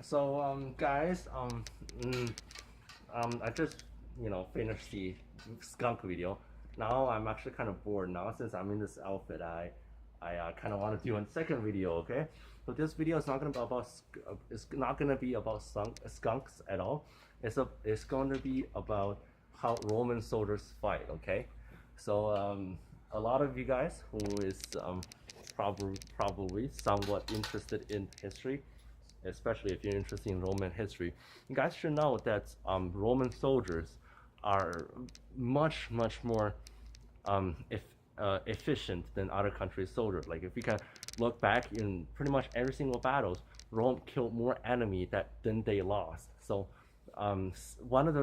So guys, I just finished the skunk video. Now I'm actually kind of bored now since I'm in this outfit. I kind of want to do a second video. Okay, so this video is not gonna be about it's not gonna be about skunks at all. It's going to be about how Roman soldiers fight. Okay, so a lot of you guys who is probably somewhat interested in history, especially if you're interested in Roman history, you guys should know that Roman soldiers are much more efficient than other countries' soldiers. Like if you can look back in pretty much every single battles, Rome killed more enemy than they lost. So one of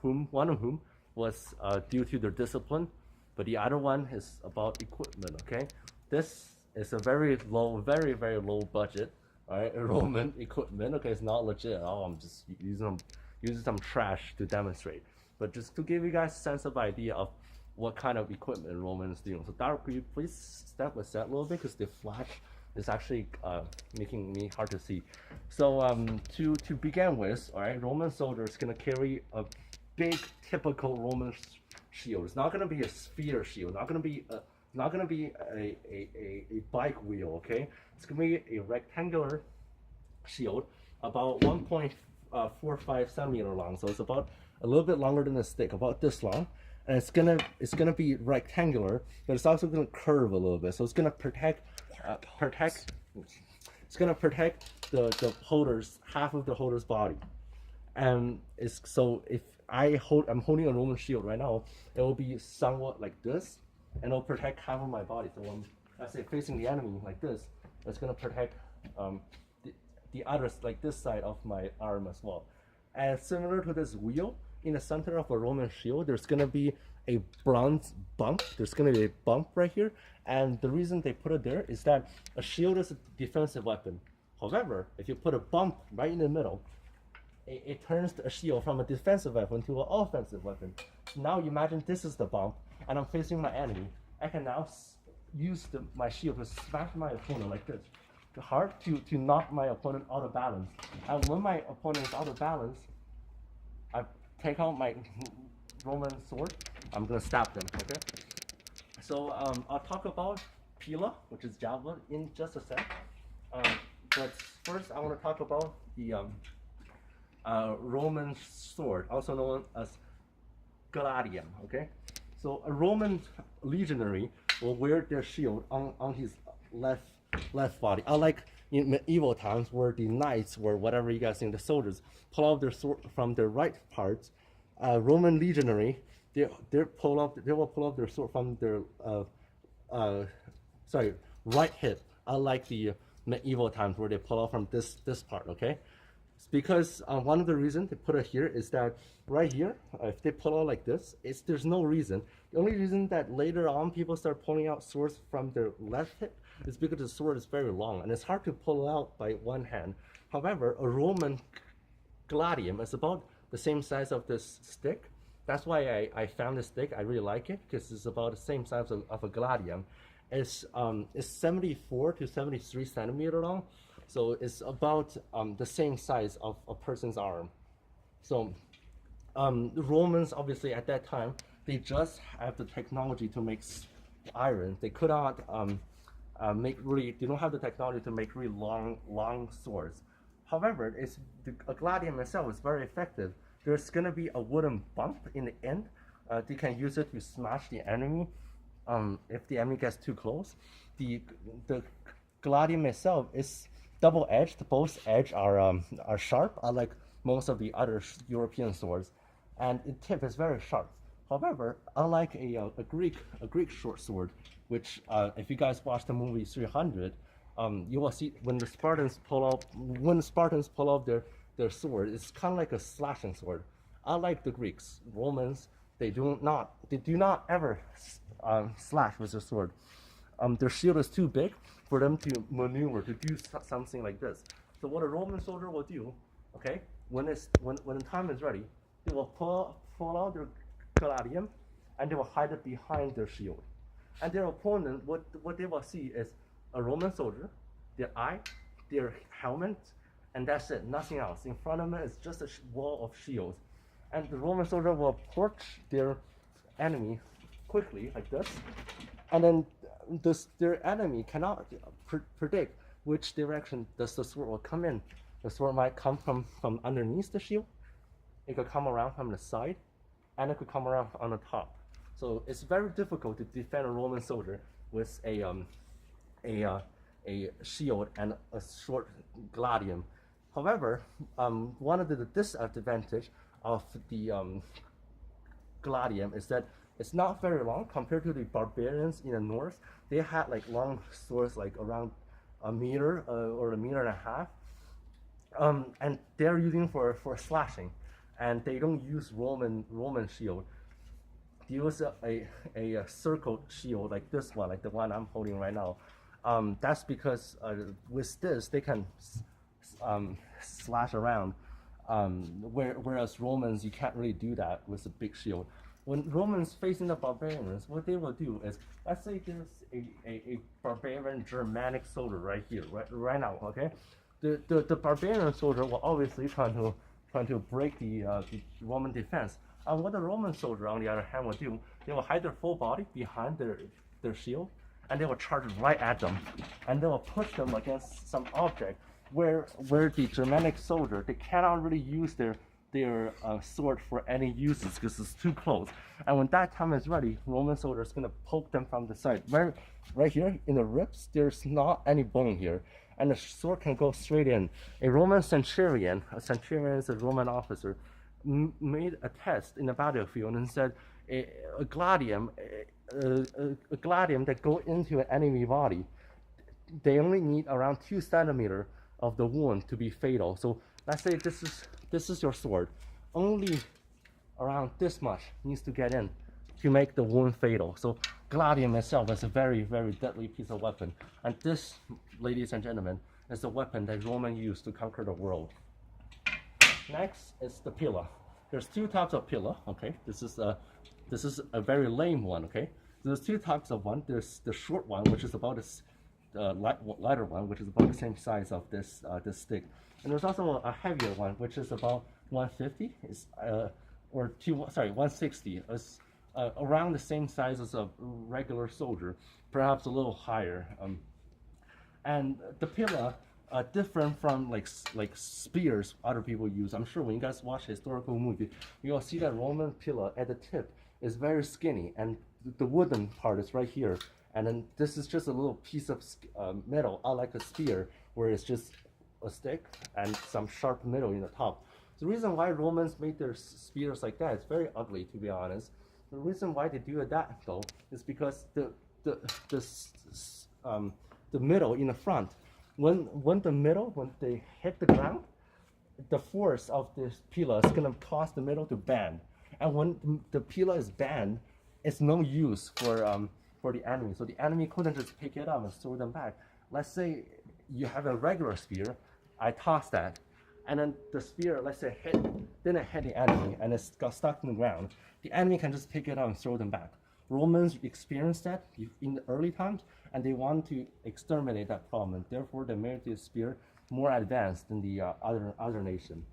whom was due to their discipline, but the other one is about equipment. Okay, this is a very low budget, right? Roman equipment. Okay, it's not legit at all. I'm just using some trash to demonstrate, but just to give you guys a sense of idea of what kind of equipment Romans doing. So Dark, could you please step aside a little bit because the flash is actually making me hard to see. So to begin with, all right, Roman soldiers gonna carry a big typical Roman shield. It's not gonna be a sphere shield. Not gonna be a bike wheel. Okay, it's gonna be a rectangular shield about 1.45 centimeter long. So it's about a little bit longer than a stick, about this long. And it's gonna be rectangular, but it's also gonna curve a little bit. So it's gonna protect. It's gonna protect the holders, half of the holder's body. And it's so if I'm holding a Roman shield right now, it will be somewhat like this, and it'll protect half of my body. So when I say facing the enemy like this, it's gonna protect the other, like this side of my arm as well. And similar to this wheel, in the center of a Roman shield, there's gonna be a bronze bump. There's gonna be a bump right here, and the reason they put it there is that a shield is a defensive weapon. However, if you put a bump right in the middle, it turns a shield from a defensive weapon to an offensive weapon. Now imagine this is the bump, and I'm facing my enemy. I can now use my shield to smash my opponent like this, hard to knock my opponent out of balance. And when my opponent is out of balance, I take out my Roman sword. I'm gonna stab them. Okay. So I'll talk about pila, which is javelin, in just a sec. But first, I want to talk about the Roman sword, also known as gladium. Okay, so a Roman legionary will wear their shield on his left body. Unlike in medieval times where the knights or whatever you guys think, the soldiers pull out their sword from their right parts, Roman legionary they will pull out their sword from their right hip. Unlike the medieval times where they pull out from this part. Okay, it's because one of the reasons they put it here is that right here, if they pull out like this, there's no reason. The only reason that later on people start pulling out swords from their left hip is because the sword is very long and it's hard to pull out by one hand. However, a Roman gladium is about the same size of this stick. That's why I found this stick. I really like it because it's about the same size of a gladium. It's 74 to 73 centimeter long, so it's about the same size of a person's arm. So the Romans, obviously at that time, they just have the technology to make iron. They could not they don't have the technology to make really long swords. However, a gladium itself is very effective. There's gonna be a wooden bump in the end. They can use it to smash the enemy. If the enemy gets too close, the gladium itself is double-edged. Both edges are sharp, unlike most of the other European swords, and the tip is very sharp. However, unlike a Greek short sword, which if you guys watch the movie 300, you will see when the Spartans pull out their sword, it's kind of like a slashing sword. Unlike the Greeks, Romans, they do not ever slash with their sword. Their shield is too big for them to maneuver, to do something like this. So what a Roman soldier will do, okay, when the time is ready, they will pull out their gladium and they will hide it behind their shield. And their opponent, what they will see is a Roman soldier, their eye, their helmet, and that's it, nothing else. In front of it is just a wall of shields. And the Roman soldier will approach their enemy quickly, like this, and then their enemy cannot predict which direction does the sword will come in. The sword might come from underneath the shield, it could come around from the side, and it could come around on the top. So it's very difficult to defend a Roman soldier with a shield and a short gladium. However, one of the disadvantages of the gladium is that it's not very long compared to the barbarians in the north. They had like long swords, like around a meter or a meter and a half, and they're using for slashing, and they don't use Roman shield. They use a circled shield like this one, like the one I'm holding right now. That's because with this they can slash around, whereas Romans, you can't really do that with a big shield. When Romans facing the barbarians, what they will do is, let's say there's a barbarian Germanic soldier right here, right now, okay? The barbarian soldier will obviously trying to break the Roman defense. And what the Roman soldier, on the other hand, will do, they will hide their full body behind their shield, and they will charge right at them, and they will push them against some object where the Germanic soldier, they cannot really use their sword for any uses because it's too close. And when that time is ready, Roman soldier is going to poke them from the side. Right here in the ribs, there's not any bone here, and the sword can go straight in. A Roman centurion, is a Roman officer, made a test in the battlefield and said a gladium that go into an enemy body, they only need around 2 centimeters of the wound to be fatal. So let's say this is your sword, only around this much needs to get in to make the wound fatal. So gladium itself is a very, very deadly piece of weapon, and this, ladies and gentlemen, is the weapon that Roman used to conquer the world. Next is the pilla. There's 2 types of pilla. Okay, this is a very lame one. Okay, there's 2 types of one. There's the short one, which is about this lighter one, which is about the same size of this stick, and there's also a heavier one, which is about 150, or 160. It's around the same size as a regular soldier, perhaps a little higher. And the pilla, different from like spears other people use. I'm sure when you guys watch historical movie, you'll see that Roman pilla at the tip is very skinny, and the wooden part is right here. And then this is just a little piece of metal, unlike a spear, where it's just a stick and some sharp metal in the top. The reason why Romans made their spears like that is very ugly, to be honest. The reason why they do that, though, is because the middle in the front, when they hit the ground, the force of this pilla is gonna cause the middle to bend, and when the pilla is bent, it's no use for the enemy. So the enemy couldn't just pick it up and throw them back. Let's say you have a regular spear, I toss that, and then the spear, let's say, didn't hit the enemy and it got stuck in the ground. The enemy can just pick it up and throw them back. Romans experienced that in the early times, and they want to exterminate that problem, and therefore they made the spear more advanced than the other nation.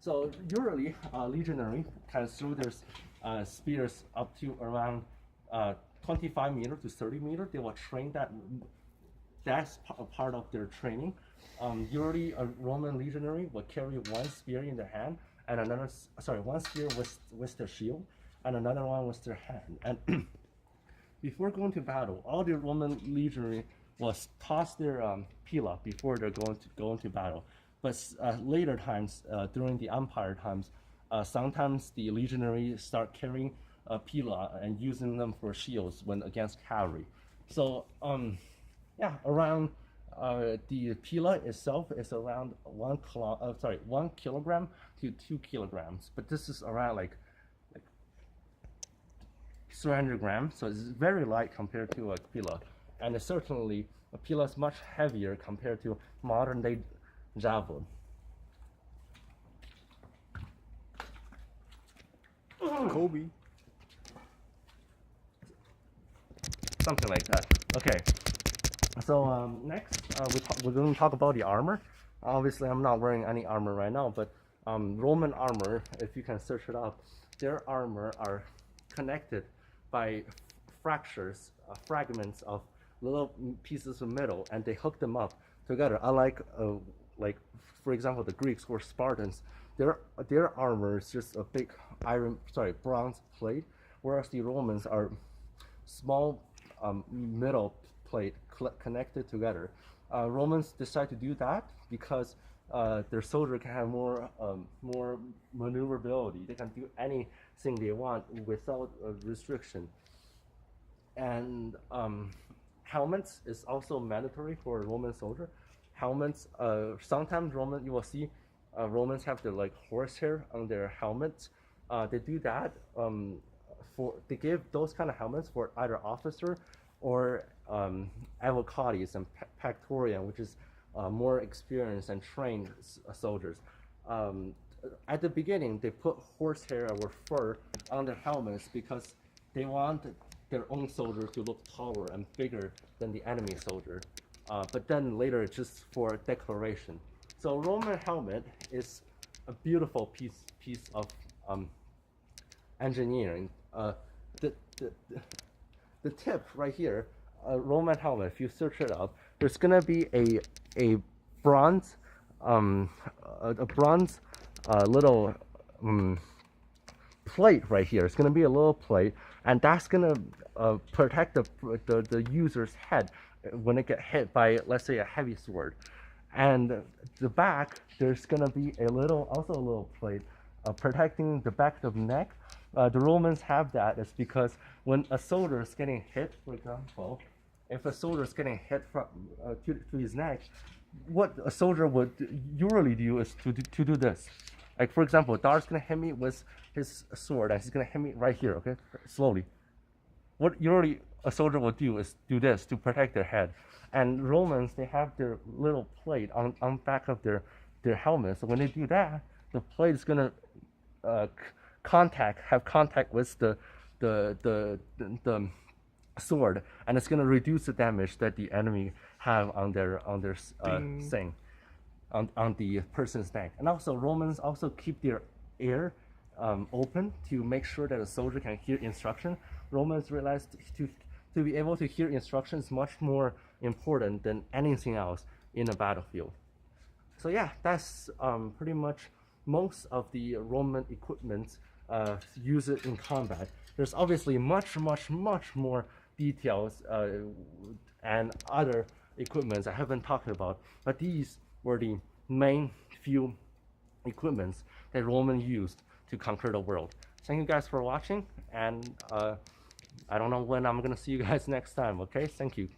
So usually, legionary can throw their spears up to around 25 meters to 30 meters. They will train that. That's a part of their training. Usually, a Roman legionary will carry 1 spear in their hand, and one spear with their shield, and another one with their hand. And before going to battle, all the Roman legionary will toss their pilla before they're going to go into battle. But later times, during the Empire times, sometimes the legionary start carrying pilla and using them for shields when against cavalry. So around the pilla itself is around 1 kilogram to 2 kilograms, but this is around like 300 grams, so it's very light compared to a pilla, and certainly a pilla is much heavier compared to modern day javelin. Kobe. Something like that. Okay. So next, we're going to talk about the armor. Obviously, I'm not wearing any armor right now, but Roman armor, if you can search it up, their armor are connected by fractures, fragments of little pieces of metal, and they hook them up together. Unlike, like, for example, the Greeks or Spartans, their armor is just a big bronze plate, whereas the Romans are small metal plate connected together. Romans decide to do that because their soldier can have more maneuverability. They can do anything they want without restriction. And helmets is also mandatory for a Roman soldier. Helmets, sometimes you will see Romans have the like horsehair on their helmets. They do that they give those kind of helmets for either officer or avocates and Praetorian, which is more experienced and trained soldiers. At the beginning, they put horsehair or fur on their helmets because they want their own soldier to look taller and bigger than the enemy soldier. But then later, it's just for decoration. So Roman helmet is a beautiful piece of engineering. The tip right here, Roman helmet. If you search it up, there's gonna be a bronze little plate right here. It's gonna be a little plate, and that's gonna protect the user's head when it get hit by, let's say, a heavy sword. And the back, there's gonna be a little plate protecting the back of the neck. The Romans have that. It's because when a soldier is getting hit, for example, if a soldier is getting hit from to his neck, what a soldier would usually do is to do this. Like, for example, Dar's gonna hit me with his sword, and he's gonna hit me right here, okay, slowly. What usually a soldier will do is do this to protect their head. And Romans, they have their little plate on back of their helmet. So when they do that, the plate is gonna have contact with the sword, and it's gonna reduce the damage that the enemy have on their thing, on the person's neck. And also Romans also keep their ear open to make sure that a soldier can hear instruction. Romans realized to be able to hear instructions is much more important than anything else in a battlefield. So yeah, that's pretty much most of the Roman equipment use it in combat. There's obviously much more details and other equipments I haven't talked about, but these were the main few equipments that Roman used to conquer the world. Thank you guys for watching, and I don't know when I'm gonna see you guys next time. Okay, thank you.